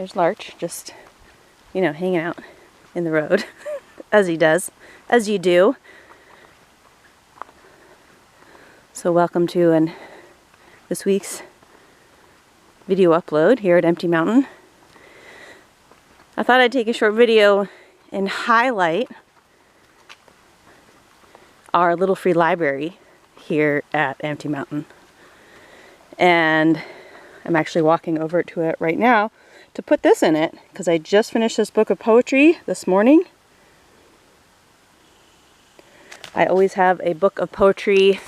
there's Larch, just, you know, hanging out in the road, as he does, as you do. So welcome to this week's video upload here at Empty Mountain. I thought I'd take a short video and highlight our little free library here at Empty Mountain. And I'm actually walking over to it right now to put this in it because I just finished this book of poetry this morning. I always have a book of poetry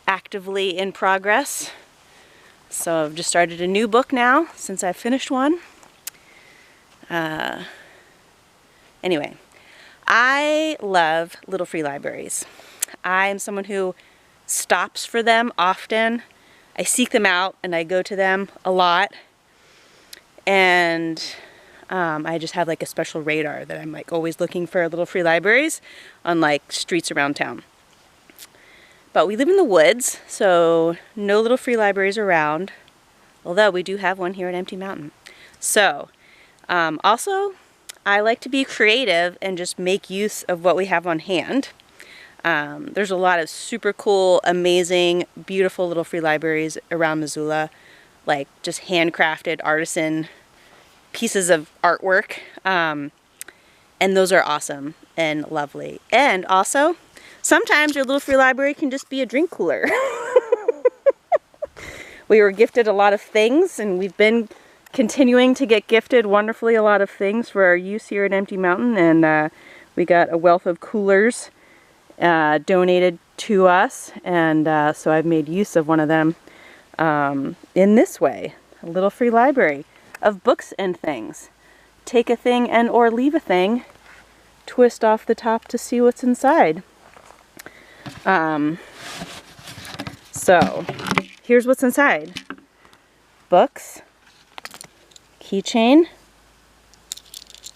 actively in progress. So I've just started a new book now since I finished one. Anyway, I love little free libraries. I'm someone who stops for them often. I seek them out and I go to them a lot. And I just have like a special radar that I'm like always looking for little free libraries on like streets around town. But we live in the woods, so no little free libraries around, although we do have one here at Empty Mountain. So, also, I like to be creative and just make use of what we have on hand. There's a lot of super cool, amazing, beautiful little free libraries around Missoula, like just handcrafted artisan pieces of artwork, and those are awesome and lovely. And also, sometimes your little free library can just be a drink cooler. We were gifted a lot of things, and we've been continuing to get gifted wonderfully a lot of things for our use here at Empty Mountain, and we got a wealth of coolers donated to us, and so I've made use of one of them in this way, a little free library of books and things. Take a thing and or leave a thing, twist off the top to see what's inside. So here's what's inside. Books, keychain,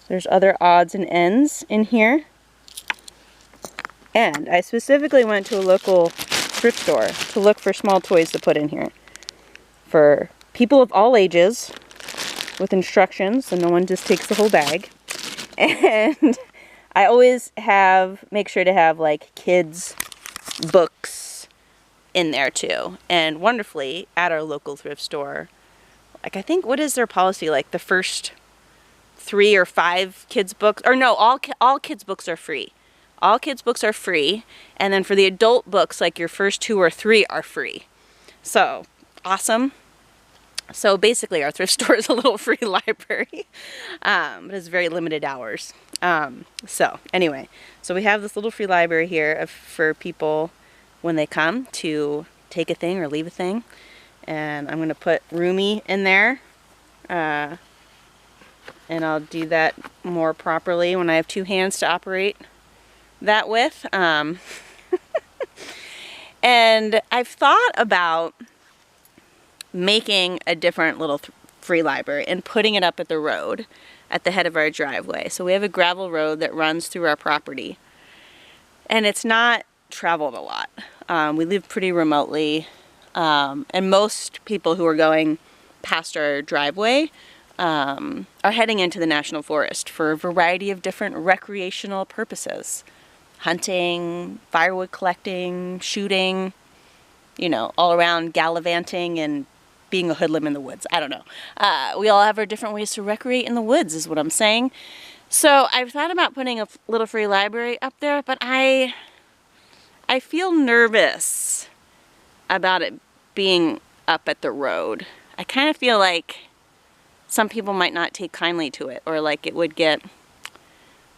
there's other odds and ends in here, and I specifically went to a local thrift store to look for small toys to put in here for people of all ages with instructions so no one just takes the whole bag. And I always make sure to have like kids books in there too. And wonderfully, at our local thrift store, like I think, what is their policy? Like the first 3 or 5 kids books, or no, all kids books are free. All kids books are free, and then for the adult books, like your first 2 or 3 are free. So awesome. So basically, our thrift store is a little free library, but it's very limited hours. So anyway, so we have this little free library here for people when they come to take a thing or leave a thing. And I'm going to put Rumi in there, and I'll do that more properly when I have 2 hands to operate that with. And I've thought about making a different little free library and putting it up at the road at the head of our driveway. So we have a gravel road that runs through our property, and it's not traveled a lot. We live pretty remotely. And most people who are going past our driveway are heading into the National Forest for a variety of different recreational purposes. Hunting, firewood collecting, shooting, you know, all around gallivanting and being a hoodlum in the woods. I don't know. We all have our different ways to recreate in the woods is what I'm saying. So I've thought about putting a little free library up there, but I feel nervous about it being up at the road. I kind of feel like some people might not take kindly to it, or like it would get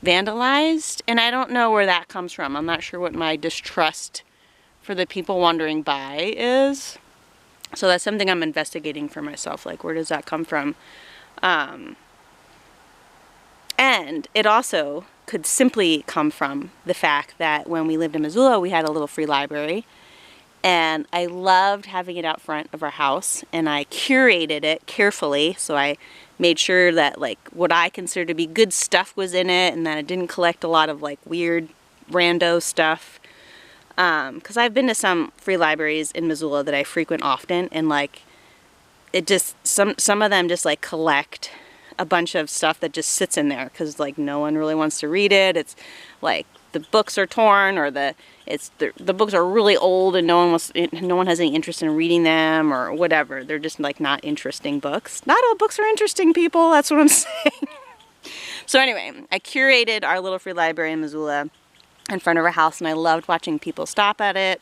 vandalized, and I don't know where that comes from. I'm not sure what my distrust for the people wandering by is. So that's something I'm investigating for myself, like where does that come from? And it also could simply come from the fact that when we lived in Missoula, we had a little free library, and I loved having it out front of our house, and I curated it carefully, so I made sure that like what I consider to be good stuff was in it, and that it didn't collect a lot of like weird rando stuff. Because I've been to some free libraries in Missoula that I frequent often, and like it just some of them just like collect a bunch of stuff that just sits in there because like no one really wants to read it. It's like the books are torn, or the books are really old and no one has any interest in reading them or whatever. They're just like not interesting books. Not all books are interesting, people. That's what I'm saying. So anyway, I curated our little free library in Missoula in front of our house, and I loved watching people stop at it.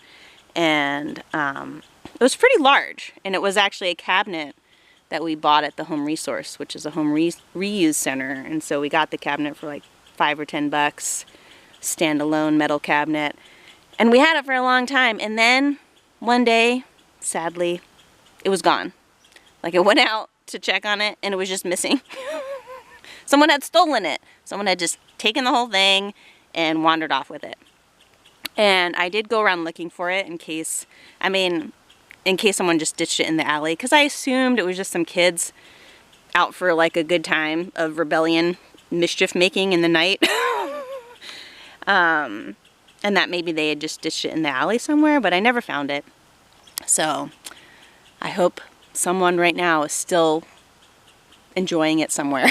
And it was pretty large, and it was actually a cabinet that we bought at the Home Resource, which is a home reuse center. And so we got the cabinet for like $5 or $10, standalone metal cabinet. And we had it for a long time. And then one day, sadly, it was gone. Like I went out to check on it and it was just missing. Someone had stolen it. Someone had just taken the whole thing and wandered off with it. And I did go around looking for it in case someone just ditched it in the alley, because I assumed it was just some kids out for like a good time of rebellion, mischief making in the night. And that maybe they had just ditched it in the alley somewhere, but I never found it. So I hope someone right now is still enjoying it somewhere.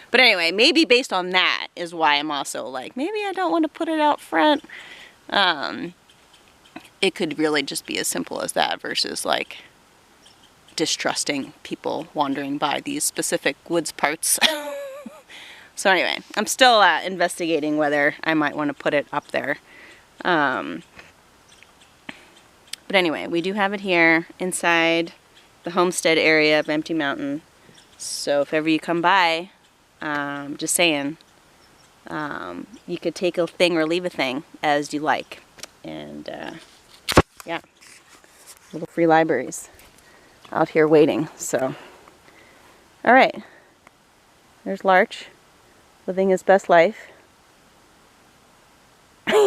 But anyway, maybe based on that is why I'm also like, maybe I don't want to put it out front. It could really just be as simple as that versus like distrusting people wandering by these specific woods parts. So anyway, I'm still investigating whether I might want to put it up there. But anyway, we do have it here inside the homestead area of Empty Mountain. So if ever you come by, just saying, you could take a thing or leave a thing as you like. And yeah, little free libraries out here waiting. So, all right, there's Larch living his best life. Let's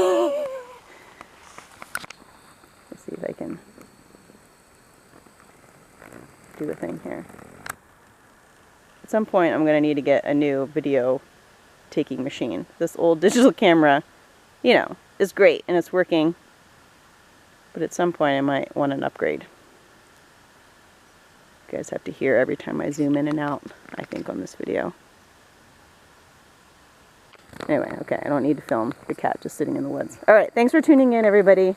see if I can do the thing here. At some point I'm going to need to get a new video taking machine. This old digital camera, you know, is great and it's working, but at some point I might want an upgrade. You guys have to hear every time I zoom in and out, I think, on this video. Anyway, okay, I don't need to film the cat just sitting in the woods. Alright, thanks for tuning in, everybody.